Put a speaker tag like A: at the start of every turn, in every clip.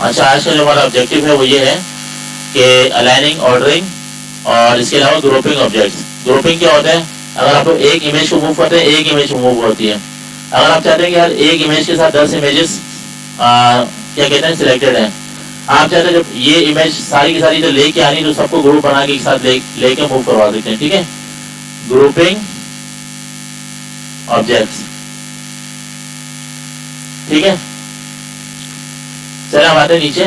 A: अच्छा, आज का जो हमारा ऑब्जेक्टिव है वो ये है कि अलाइनिंग, ऑर्डरिंग और इसके अलावा ग्रुपिंग ऑब्जेक्ट्स। ग्रुपिंग क्या होता है? अगर आप एक इमेज को मूव करते हैं, एक इमेज मूव होती है। अगर आप चाहते हैं कि यार एक इमेज के साथ 10 इमेजेस क्या कहते हैं सिलेक्टेड हैं, आप चाहते हैं जब ये इमेज सारी की सारी तो लेके आनी, तो सबको ग्रुप बना के एक साथ लेके मूव करवा देते हैं। ठीक है, ग्रुपिंग ऑब्जेक्ट्स। ठीक है, चलिए हम आते हैं नीचे।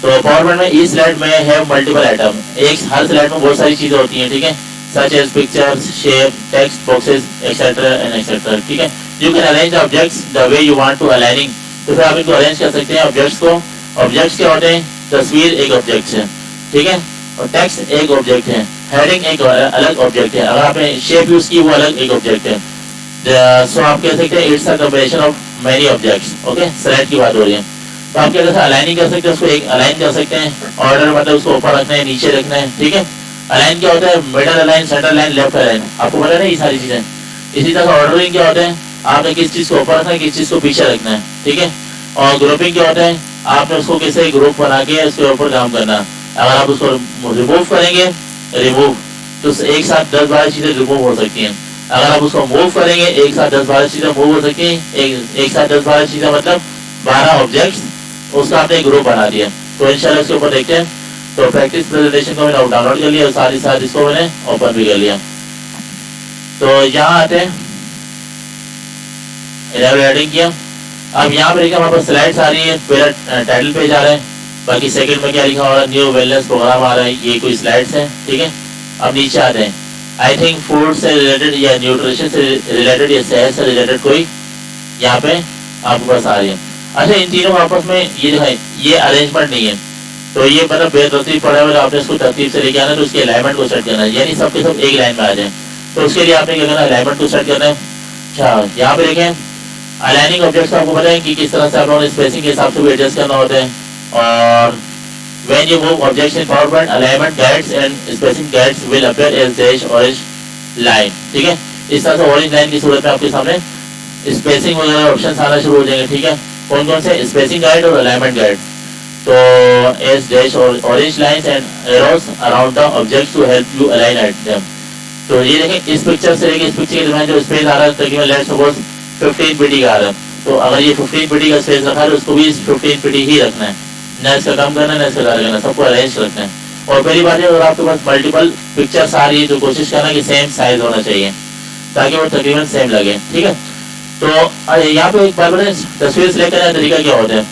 A: तो पावरपॉइंट में इस स्लाइड में है मल्टीपल आइटम, एक हर स्लाइड में बहुत सारी चीजें होती हैं। ठीक है, such as pictures, shape, text boxes etcetera and etcetera. ठीक है, you can arrange objects the way you want to aligning. तो फिर आप इनको अरेंज कर सकते हैं ऑब्जेक्ट्स को। ऑब्जेक्ट्स क्या होते हैं? तस्वीर एक ऑब्जेक्ट है, ठीक है, और टेक्स्ट एक ऑब्जेक्ट है, हेडिंग एक अलग ऑब्जेक्ट है, अगर आपने शेप यूज की वो अलग एक ऑब्जेक्ट है। सो आप कह सकते हैं it's a combination of many objects. Okay, slide की बात हो रही है। तो आप क्या कर सकते हैं? अलाइनिंग कर सकते हैं, उसको एक अलाइन कर सकते हैं। ऑर्डर मतलब उसको ऊपर रखना है, नीचे रखना है। ठीक है, अलाइन क्या होता है? Middle align, centre line, left align. आपको पता है ना ये सारी चीजें। इसी तरह ऑर्डरिंग क्या होता है? आपने किस चीज को ऊपर रखना है, किस चीज को पीछे रखना है। ठीक है, और ग्रुपिंग क्या होता है? आपने उसको किसी ग्रुप बना के उसके ऊपर काम करना। अगर आप उसको रिमूव करेंगे, रिमूव, तो एक साथ 10-12 चीजें रिमूव हो सकती हैं। अगर आप उसको मूव करेंगे, एक साथ 10-12 चीजें मूव हो सकती हैं। एक साथ 10-12 चीजें मतलब 12 ऑब्जेक्ट्स, उसका आपने ग्रुप बना दिया। तो इंशाल्लाह इसके ऊपर देखते हैं। तो प्रैक्टिस प्रेजेंटेशन को मैंने डाउनलोड कर लिया और साथ ही साथ इसको मैंने ओपन भी कर लिया। तो यहाँ आते हैं, एडिटिंग किया। अब यहाँ पर देखिए हमारे पास स्लाइड्स आ रही है, पहला टाइटल पेज आ रहा है, बाकी सेकंड में क्या लिखा हुआ है? न्यू वेलनेस प्रोग्राम आ रहा है। ये कोई स्लाइड्स हैं। ठीक है, अब नीचे आते हैं। आई थिंक फूड से रिलेटेड या न्यूट्रिशन से रिलेटेड या सेहत से रिलेटेड कोई यहाँ पे आपके पास आ रही है। अच्छा, इन तीनों को आपस में ये जो है ये अरेंजमेंट नहीं है, तो ये मतलब बेतरतीब पड़ा हुआ है। आपने इसको तरतीब से लेके आना है, तो उसके अलाइनमेंट को सेट करना है, यानी सबके सब एक लाइन में आ जाए। तो उसके लिए आपने क्या करना है? अलाइनमेंट को सेट करना है। अच्छा, यहाँ पे देखें अलाइनिंग ऑब्जेक्ट्स आपको पता है कि किस तरह से आप लोगों ने स्पेसिंग के हिसाब से भी एडजस्ट करना होता है। और when you move objects in PowerPoint, alignment guides and spacing guides will appear as dash orange line। ठीक है, इस तरह से ऑरेंज लाइन की सूरत में आपके सामने स्पेसिंग वगैरह ऑप्शन आना शुरू हो जाएंगे। ठीक है, कौन कौन से? स्पेसिंग गाइड और अलाइनमेंट गाइड। तो एज डैश और orange lines and arrows around the objects to help you align at them. तो ये देखें, इस पिक्चर से लेके इस पिक्चर के दरमियान जो स्पेस आ रहा है तकरीबन लेट्स सपोज 15 पीटी का आ रहा है। तो अगर ये 15 पीटी का स्पेस रखा है तो उसको भी 15 पीटी ही रखना है, ना इसका कम करना है ना इसका ज्यादा करना, सबको अरेंज रखना है। और पहली बात है, अगर आपके पास मल्टीपल पिक्चर्स आ रही है तो कोशिश करना कि सेम साइज होना चाहिए ताकि वो तकरीबन सेम लगे। ठीक है, तो यहाँ पे एक बार तस्वीर सेलेक्ट करने का तरीका क्या होता है?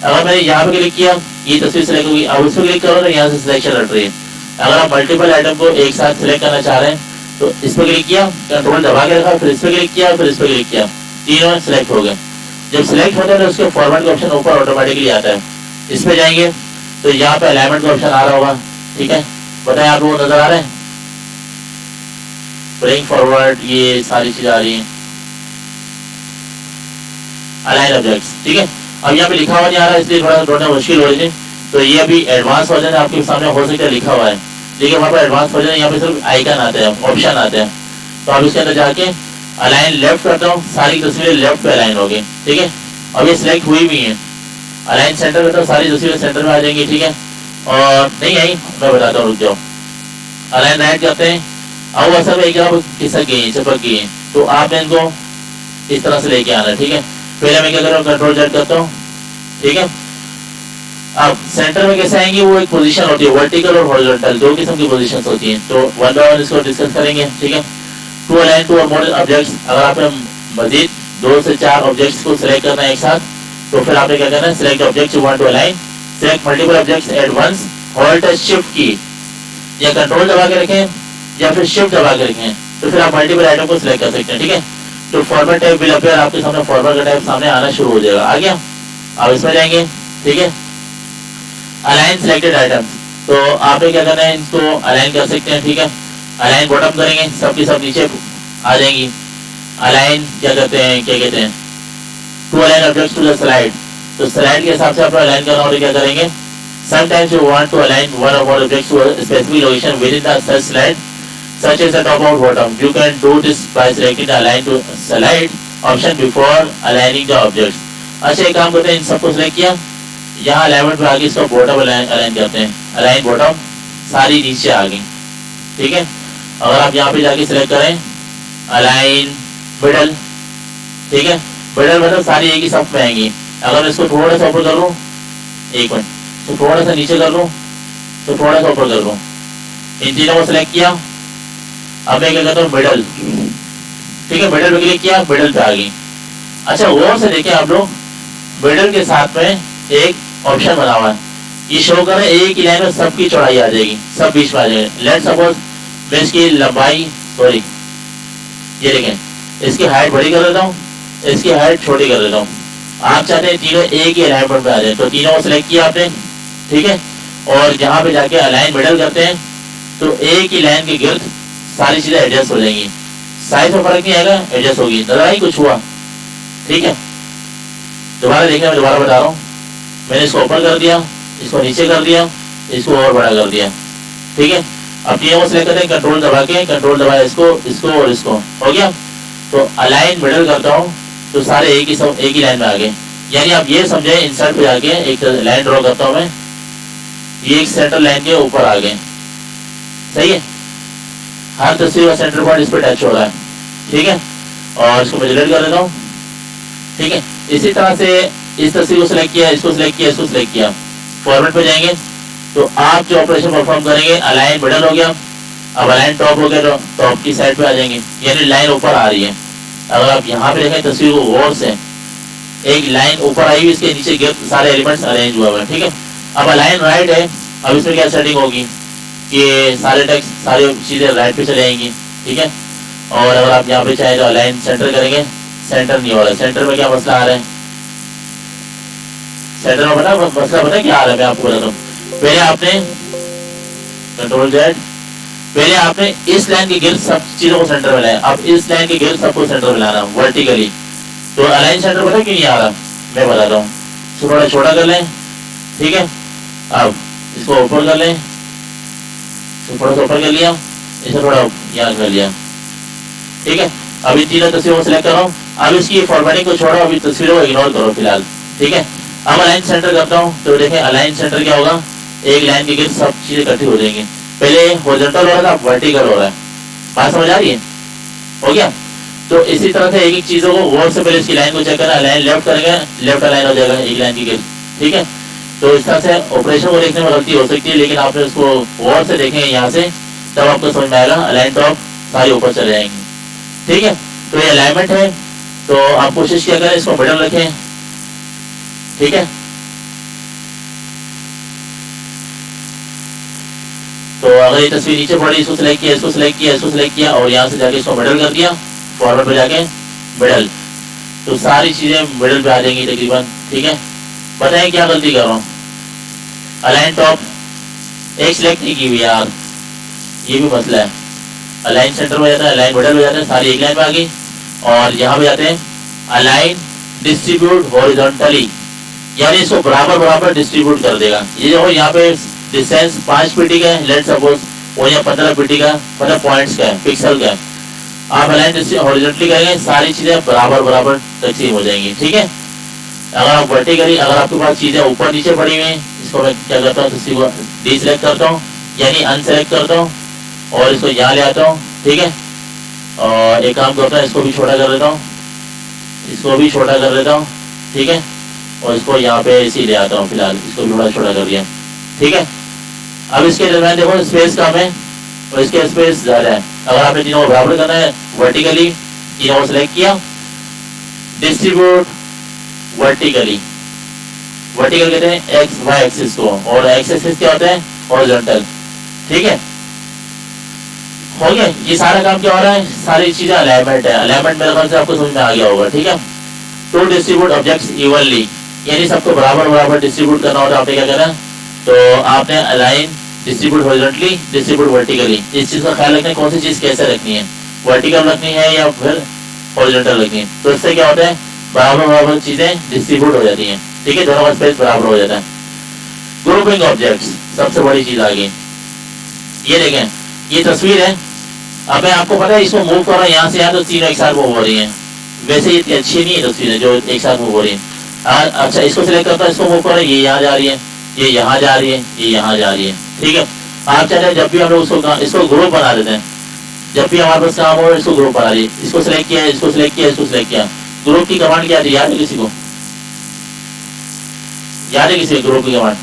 A: अगर मैंने यहाँ पे क्लिक किया, ये तस्वीर सेलेक्ट होगी। अब उस पर क्लिक करो तो यहाँ से सिलेक्शन हट रही है। अगर आप मल्टीपल आइटम को एक साथ सिलेक्ट करना चाह रहे हैं तो इस पर क्लिक किया, कंट्रोल दबा के रखा, फिर इस पर क्लिक किया, फिर इस पर क्लिक किया, तीनों सिलेक्ट हो गए। जब सिलेक्ट होता है तो उसके फॉरवर्ड का ऑप्शन ऊपर ऑटोमेटिकली आता है। इस पे जाएंगे तो यहाँ पे अलाइनमेंट का ऑप्शन आ रहा होगा। ठीक है, बताएं आप लोगों को नजर आ रहे हैं? ब्रिंग फॉरवर्ड, ये सारी चीजें आ रही हैं, अलाइन ऑब्जेक्ट्स। ठीक है, अब यहाँ पे लिखा हुआ नहीं आ रहा है इसलिए थोड़ा ढूंढना मुश्किल हो रही है। तो ये अभी एडवांस वर्जन आपके सामने हो सकता है लिखा हुआ है, लेकिन वहाँ पर एडवांस वर्जन यहाँ पे सिर्फ आइकन आते हैं, ऑप्शन आते हैं। तो आप इसके अंदर जाके अलाइन लेफ्ट करता हूँ, सारी तस्वीरें लेफ्ट पे अलाइन हो गई। ठीक है, अब ये सिलेक्ट हुई भी है। अलाइन सेंटर करता हूँ, सारी तस्वीरें सेंटर में आ जाएंगी। ठीक है, और नहीं आई मैं बताता हूँ, रुक जाओ। अलाइन राइट करते हैं, अब असल में एक खिसक गई है, चिपक गई है, तो आपने इनको इस तरह से लेके आना है। ठीक है, पहले मैं क्या कर रहा हूँ? कंट्रोल जेड करता हूँ। ठीक है, अब सेंटर में कैसे आएंगे? वो एक पोजीशन होती है, वर्टिकल और हॉरिजॉन्टल, दो किस्म की पोजीशंस होती हैं। तो वन बाय वन इसको डिस्कस करेंगे। ठीक है, टू अलाइन टू और मोर ऑब्जेक्ट्स, अगर आपने मजीद 2 से 4 ऑब्जेक्ट्स को सिलेक्ट करना है एक साथ, तो फिर आपने क्या करना है? Select objects you want to align, select multiple objects at once, hold the shift key या कंट्रोल दबा के रखें या फिर शिफ्ट दबा के रखें, तो फिर आप मल्टीपल आइटम को सिलेक्ट कर सकते हैं। ठीक है, तो फॉर्मेट टैब विल अपीयर, आपके सामने फॉर्मेट का टैब सामने आना शुरू हो जाएगा। आ गया, अब इसमें जाएंगे। ठीक है, अलाइन सिलेक्टेड आइटम्स, तो आपने क्या करना है? इसको अलाइन कर सकते हैं। ठीक है, अलाइन बॉटम करेंगे, सबकी सब नीचे आ जाएंगी। अलाइन क्या करते हैं, क्या कहते हैं? To align objects to the slide, तो स्लाइड के हिसाब से आपको अलाइन करना हो तो क्या करेंगे? Sometimes you want to align one or more objects to a specific location within the search slide, such as the top or bottom. You can do this by selecting the align to slide option before aligning the objects. अच्छा, एक काम करते हैं, इन सबको select किया, यहाँ alignment पे आगे इसको बॉटम अलाइन करते हैं, अलाइन बॉटम, सारी नीचे आ गई, ठीक है। अगर आप यहाँ पे जाके सिलेक्ट करें अलाइन मिडल, ठीक है, मिडल मतलब सारी एक ही सब में आएंगी। अगर मैं इसको थोड़ा सा ऊपर कर लूँ, एक मिनट, तो थोड़ा सा नीचे कर लूँ, तो थोड़ा सा ऊपर कर लूँ, इन तीनों को सिलेक्ट किया। अब मैं क्या करता हूँ मिडल, ठीक है, मिडल पे क्लिक किया, मिडल पे आ गई। अच्छा गौर से देखें आप लोग, मिडल के साथ में एक ऑप्शन बना हुआ है, ये शो कर रहे एक ही लाइन में सबकी चौड़ाई आ जाएगी, सब बीच में आ जाएगी। लेट्स सपोज मैं इसकी लंबाई, सॉरी ये देखें, इसकी हाइट बड़ी कर देता हूँ, इसकी हाइट छोटी कर देता हूँ। आप चाहते हैं तीनों एक ही अलाइनमेंट में आ जाए, तो तीनों को सिलेक्ट किया आपने, ठीक है, और जहाँ पे जाके अलाइन मिडल करते हैं तो एक ही लाइन के गिर्द सारी चीजें एडजस्ट हो जाएंगी, साइज में फर्क नहीं आएगा, एडजस्ट होगी। नजर आई कुछ हुआ, ठीक है। दोबारा देखना, मैं दोबारा बता रहा हूँ, मैंने इसको ऊपर कर दिया, इसको नीचे कर दिया, इसको और बड़ा कर दिया, ठीक है। अब तीनों को सिलेक्ट करते हैं, कंट्रोल दबा के, कंट्रोल दबाया इसको, इसको और इसको, हो गया। तो अलाइन मिडल करता हूँ तो सारे एक ही लाइन में आ गए। यानी आप ये समझे, इंसर्ट पे जाके एक लाइन ड्रॉ करता हूँ मैं, ये एक सेंटर लाइन के ऊपर आ गए, सही है। हर तस्वीर का सेंटर पॉइंट इस पर टच हो रहा है, ठीक है। और इसको मैं डिलीट कर देता हूँ, ठीक है। इसी तरह से इस तस्वीर को सिलेक्ट किया, इसको सिलेक्ट किया, इसको सिलेक्ट किया, फॉर्मेट पे जाएंगे तो आप जो ऑपरेशन परफॉर्म करेंगे, अलाइन मिडल हो गया, अब अलाइन टॉप हो गया, तो टॉप की साइड पे आ जाएंगे, यानी लाइन ऊपर आ रही है। अगर आप यहाँ पे देखें तस्वीर को गौर से, एक लाइन ऊपर आई हुई, इसके नीचे सारे एलिमेंट्स अरेंज हुआ हुआ है, ठीक है। अब अलाइन राइट है, अब इसमें क्या सेटिंग होगी कि सारे टेक्स्ट, सारी चीजें राइट पे चले आएंगी, ठीक है। और अगर आप यहाँ पे चाहे तो अलाइन सेंटर करेंगे, सेंटर नहीं हो रहा है, सेंटर में क्या मसला आ रहा है, सेंटर में मसला पता क्या आ रहा है, मैं आपको बताता हूँ। पहले आपने कंट्रोल जेड, पहले आपने इस लाइन के गिर्द सब चीजों को सेंटर में लाया, अब इस लाइन के गिर्द सबको सेंटर में लाना वर्टिकली, तो अलाइन सेंटर पता क्यों नहीं आ रहा, मैं बताता हूँ। इसको थोड़ा छोटा कर लें, ठीक है। अब इसको ऊपर कर लें, थोड़ा सा ऊपर कर लिया, इसे थोड़ा यहाँ कर लिया, ठीक है। अभी तीनों तस्वीरों को सिलेक्ट कर रहा हूँ, अब इसकी फॉर्मेटिंग को छोड़ो, अभी तस्वीरों को इग्नोर करो फिलहाल, ठीक है। अब अलाइन सेंटर करता हूँ तो देखें अलाइन सेंटर क्या होगा, एक लाइन के गिर्द सब चीजें इकट्ठी हो जाएंगी। पहले हॉरिजॉन्टल हो रहा था, वर्टिकल हो रहा है, बात समझ आ रही है, हो गया। तो इसी तरह से एक एक चीजों को गौर से, पहले इसकी लाइन को चेक करना, लाइन लेफ्ट करेंगे, लेफ्ट अलाइन हो जाएगा एक लाइन की गिर्द, ठीक है। तो इस तरह से ऑपरेशन को देखने में गलती हो सकती है, लेकिन आपने उसको गौर से देखेंगे यहाँ से, तब आपको समझ में आएगा, अलाइन टॉप सारी ऊपर चले जाएंगे, ठीक है। तो ये अलाइनमेंट है, तो आप कोशिश किया करें इसको मिडल रखें, ठीक है। तो अगर ये तस्वीर नीचे पड़ी, इसको सिलेक्ट किया, इसको सिलेक्ट किया, इसको सिलेक्ट किया, और यहाँ से जाके इसको मिडल कर दिया, फॉरवर्ड पे जाके मिडल, तो सारी चीजें मिडल पे आ जाएंगी तकरीबन, ठीक है। बताएं क्या गलती कर रहा हूँ, अलाइन टॉप एक सिलेक्ट नहीं की हुई यार, ये भी मसला है। अलाइन सेंटर में जाता है, अलाइन मिडल हो जाता है, सारी एक लाइन में आ गई। और यहाँ पे जाते हैं अलाइन डिस्ट्रीब्यूट हॉरिजॉन्टली, यानी इसको बराबर बराबर डिस्ट्रीब्यूट कर देगा। ये जो यहाँ पे डिस्टेंस 5 पीटी का है, लेट सपोज, और यहाँ 15 पीटी का, मतलब पॉइंट्स का है, पिक्सल का है। आप अलाइन हॉरिजॉन्टली करेंगे, सारी चीजें बराबर बराबर तकसीम हो जाएंगी, ठीक है। अगर आप वर्टिकली, अगर आपके पास चीजें ऊपर नीचे पड़ी हुई हैं, इसको मैं क्या करता हूँ, किसी को डीसिलेक्ट करता हूँ, यानी अनसेलेक्ट करता हूँ, और इसको यहाँ ले आता हूँ, ठीक है। और एक काम करता हूँ, इसको भी छोटा कर देता हूँ, इसको भी छोटा कर देता हूँ, ठीक है। और इसको यहाँ पे इसी ले आता हूँ, फिलहाल इसको भी थोड़ा छोटा कर दिया, ठीक है। अब इसके दरम्यान देखो स्पेस कम है और इसके स्पेस ज्यादा है। अगर आपने तीनों को बराबर करना है, वर्टिकली तीनों को सिलेक्ट किया, डिस्ट्रीब्यूट वर्टिकली, वर्टिकल कहते हैं एक्स वाई एक्सिस को, और एक्स एक्सिस क्या होता है, हॉरिजॉन्टल, ठीक है। हो गया, ये सारा काम क्या हो रहा है, सारी चीजें अलाइनमेंट है। अलाइनमेंट मेरे ख्याल से आपको समझ में आ गया होगा, ठीक है। टू डिस्ट्रीब्यूट ऑब्जेक्ट्स इवनली, यानी सबको बराबर बराबर डिस्ट्रीब्यूट करना होता है। आपने क्या करना, तो आपने align distribute horizontally, distribute vertically, इस चीज का ख्याल रखना है, कौन सी चीज कैसे रखनी है, वर्टिकल रखनी है या फिर हॉरिजॉन्टल रखनी है। तो इससे क्या होता है, बराबर बराबर चीजें डिस्ट्रीब्यूट हो जाती हैं, ठीक है, दोनों का स्पेस बराबर हो जाता है। ग्रुपिंग ऑब्जेक्ट्स, सबसे बड़ी चीज आ गई। ये देखें, ये तस्वीर है, अब मैं आपको पता है इसको मूव कर रहा हूँ यहाँ से यहाँ, तो तीनों एक साथ मूव हो रही हैं। वैसे ये इतनी अच्छी नहीं है तस्वीरें जो एक साथ मूव हो रही हैं। अच्छा इसको सिलेक्ट करता हूँ, इसको मूव करो, ये यहाँ जा रही है, ये यहाँ जा रही है, ये यहाँ जा रही है। ठीक है, आप चाहते हैं जब भी हम लोग इसको ग्रुप बना देते हैं, जब भी हमारे पास काम हो इसको ग्रुप बना दिए, इसको सिलेक्ट किया, इसको सिलेक्ट किया, इसको सिलेक्ट किया। ग्रुप की कमांड क्या थी, याद है किसी को? याद है किसी को ग्रुप की कमांड?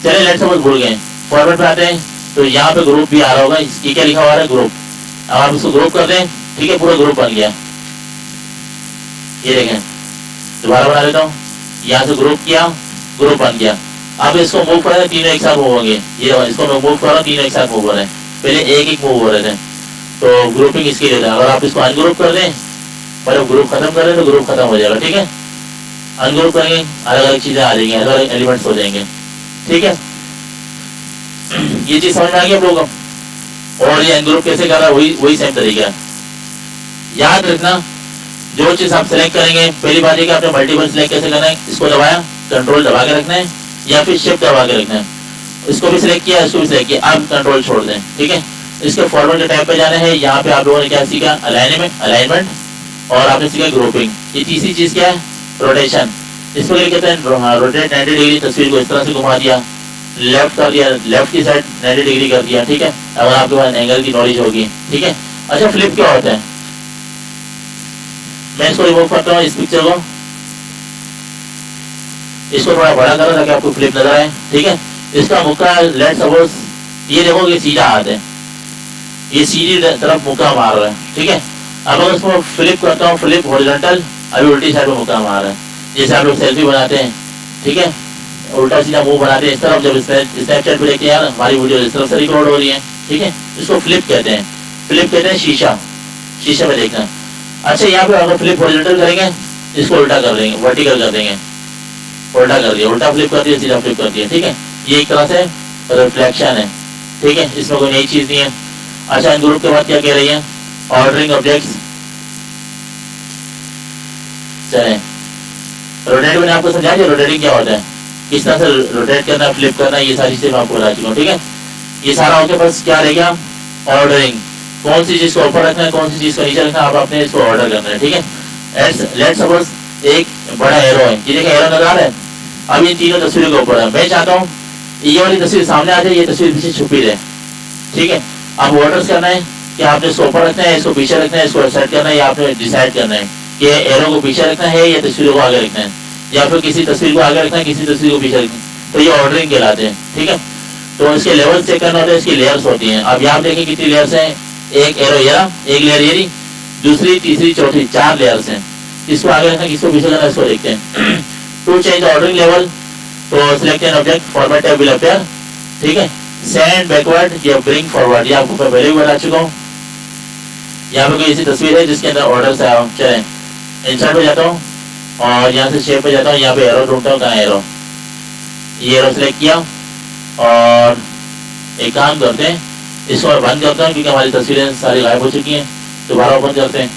A: चलिए लेट्स सपोज भूल गए, फॉर्मेट पे आते हैं तो यहाँ पे ग्रुप भी आ रहा होगा, ये क्या लिखा हुआ है, ग्रुप। अब आप इसको ग्रुप कर दें, ठीक है, पूरा ग्रुप बन गया। ये देखें, दोबारा बना देता हूँ, यहाँ से ग्रुप किया, ग्रुप बन गया। अब इसको मूव करें, तीनों एक साथ मूव होंगे। ये इसको मैं मूव कर रहा हूँ, तीनों एक साथ मूव हो रहे हैं, पहले एक एक मूव हो रहे थे, तो ग्रुपिंग इसके लिए था। अगर आप इसको अनग्रुप कर दें, मतलब ग्रुप खत्म कर दें तो ग्रुप खत्म हो जाएगा। ठीक है, अनग्रुप करेंगे, अलग अलग चीजें आ जाएंगी, अलग अलग एलिमेंट्स हो जाएंगे। ठीक है, ये चीज समझ में आ गई आप लोगों को? और ये अनग्रुप कैसे कर रहा है, वही सेम तरीका है। याद रखना, जो चीज आप सिलेक्ट करेंगे, पहली बात है कि आपने मल्टीपल सिलेक्ट कैसे करना है, इसको दबाया, कंट्रोल दबा के रखना है या फिर शिफ्ट दबा के रखना है। इसको भी सिलेक्ट किया, इसको भी सिलेक्ट किया, अब कंट्रोल छोड़ दें। ठीक है, इसके फॉरवर्ड के टाइप पे जाना है। यहाँ पे आप लोगों ने क्या सीखा, अलाइनमेंट, और आपने सीखा ग्रुपिंग। ये तीसरी चीज क्या है, रोटेशन। इसको क्या कहते हैं, रोटेट 90 डिग्री, तस्वीर को इस तरह से घुमा दिया, लेफ्ट कर दिया, लेफ्ट की साइड 90 डिग्री कर दिया। ठीक है, अगर आपके पास एंगल की नॉलेज होगी। ठीक है, अच्छा फ्लिप क्या होता है, मैं इसको रिमूव करता हूँ, इस पिक्चर को, इसको थोड़ा बड़ा करो ताकि आपको फ्लिप नजर आए। ठीक है, इसका मुक्का लेट्स सपोज ये देखो, ये सीधा हाथ है, ये सीधी तरफ मुक्का मार रहा है। ठीक है, अब अगर इसको फ्लिप करता हूँ, फ्लिप हॉरिजॉन्टल, अभी उल्टी साइड में मुक्का मार रहा है। जैसे आप लोग सेल्फी बनाते हैं, ठीक है, उल्टा सीधा मुंह बनाते हैं इस तरफ, जब स्नैपचैट पे देखते हैं यार हमारी वीडियो इस तरफ से रिकॉर्ड हो रही है। ठीक है, इसको फ्लिप कहते हैं, फ्लिप कहते हैं शीशा, शीशे में देखना। अच्छा, यहाँ पे अगर फ्लिप हॉरिजॉन्टल करेंगे, इसको उल्टा कर देंगे, वर्टिकल कर देंगे, उल्टा कर दिया, उल्टा फ्लिप कर दिया, सीधा फ्लिप कर दिया। ठीक है, ये एक तरह से रिफ्लेक्शन है। ठीक है, इसमें कोई नई चीज नहीं है। अच्छा, इन ग्रुप के बाद क्या कह रही है, ऑर्डरिंग ऑब्जेक्ट्स। चले, रोटेट मैंने आपको समझा दिया, रोटेटिंग क्या होता है, किस तरह से रोटेट करना, फ्लिप करना, ये सारी चीजें मैं आपको बता चुका हूँ। ठीक है, ये सारा होके बस क्या रह गया, ऑर्डरिंग। कौन सी चीज को ऊपर रखना है, कौन सी चीज को नीचे रखना है, आप अपने इसको ऑर्डर करना है। ठीक है, लेट्स सपोज एक बड़ा एरो है, ये देखिए एरो नजर आ रहा है। अब इन तीनों तस्वीरों के ऊपर है, मैं चाहता हूँ ये वाली तस्वीर सामने आ जाए, ये तस्वीर पीछे छुपी रहे। ठीक है, अब ऑर्डर्स करना है कि आपने इसको ऊपर रखना है, इसको पीछे रखना है, इसको सेट करना है, या आपने डिसाइड करना है कि एरो को पीछे रखना है या तस्वीरों को आगे रखना है, या फिर किसी तस्वीर को आगे रखना है, किसी तस्वीर को पीछे रखना है। तो ये ऑर्डरिंग कहलाते हैं। ठीक है, तो इसके लेवल चेक करना होता है, इसकी लेयर्स होती हैं। अब यहाँ देखें कितनी लेयर्स हैं, एक एरो ये रहा, एक लेयर ये रही, दूसरी, तीसरी, चौथी, 4 लेयर्स हैं। इसको आगे रखना, किसको पीछे करना, इसको देखते हैं। टू चेंज ऑर्डरिंग लेवल, तो select an object, format tab will appear. ठीक है, सेंड बैकवर्ड या ब्रिंग फॉरवर्ड, ये आपको मैं पहले भी बता चुका हूँ। यहाँ पे कोई ऐसी तस्वीर है जिसके अंदर ऑर्डर से आया, चलें इंसर्ट पे जाता हूँ और यहाँ से शेप पे जाता हूँ, यहाँ पे एरो ढूंढता हूँ, कहाँ एरो, ये एरो सिलेक्ट किया और एक काम करते हैं, इसको मैं बंद करता हूँ क्योंकि हमारी तस्वीरें सारी गायब हो चुकी हैं। दोबारा ओपन करते हैं।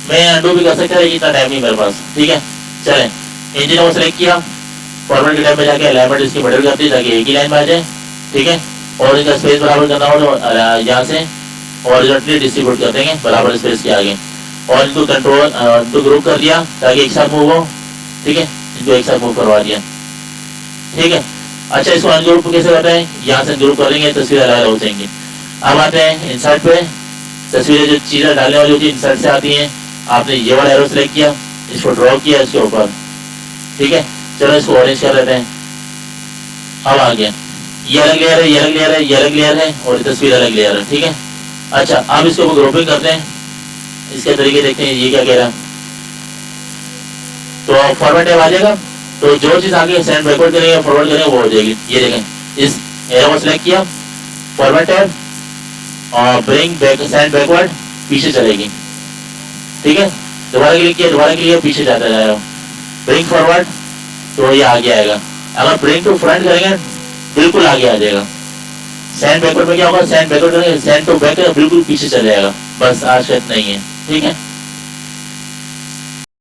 A: मैं अंडू भी कर सकता है, इतना टाइम नहीं मेरे पास। ठीक है, चलें इंजन को सिलेक्ट किया, फॉर्मेट के टाइम में जाके अलाइनमेंट इसकी बदल करती है ताकि एक ही लाइन में आ जाए। ठीक है, और इनका स्पेस बराबर करना हो तो यहाँ से हॉरिजॉन्टली डिस्ट्रीब्यूट कर देंगे बराबर स्पेस के आगे, और इनको कंट्रोल इनको ग्रुप कर दिया ताकि एक साथ मूव हो। ठीक है, इनको एक साथ मूव करवा दिया। ठीक है, अच्छा इसको अनग्रुप कैसे करते हैं, यहाँ से ग्रुप करेंगे, तस्वीर अलग अलग हो जाएंगी। अब आते हैं इंसर्ट पे, तस्वीरें जो चीजें डालने वाली होती है इंसर्ट से आती हैं। आपने ये वाला एरो सिलेक्ट किया, इसको ड्रॉ किया इसके ऊपर। ठीक है, चलो इसको ऑरेंज कर लेते हैं। अब आ गया, ये अलग लेयर है, ये अलग लेयर है, ये अलग लेयर है, और तस्वीर अलग लेयर है। ठीक है, अच्छा अब इसको ग्रुपिंग करते हैं, इसके तरीके देखते हैं ये क्या कह रहा है। तो फॉरवर्ड टैब आ जाएगा, तो जो चीज आगे सेंड बैकवर्ड करेंगे फॉरवर्ड करेंगे वो हो जाएगी। ये देखें, इस एरो को सिलेक्ट किया, फॉरवर्ड टैब और ब्रिंग बैक, सेंड बैकवर्ड, पीछे चलेगी। ठीक है, दोबारा क्लिक किया, दोबारा क्लिक किया, पीछे जाता जाएगा। ब्रिंग फॉरवर्ड, तो ये आगे आएगा। अगर ब्रिंग टू फ्रंट करेंगे बिल्कुल आगे आ जाएगा। सेंड बैकवर्ड में क्या होगा, सेंड बैकवर्ड करेंगे, सेंड टू बैक बिल्कुल पीछे चल जाएगा। बस आज का इतना ही है। ठीक है।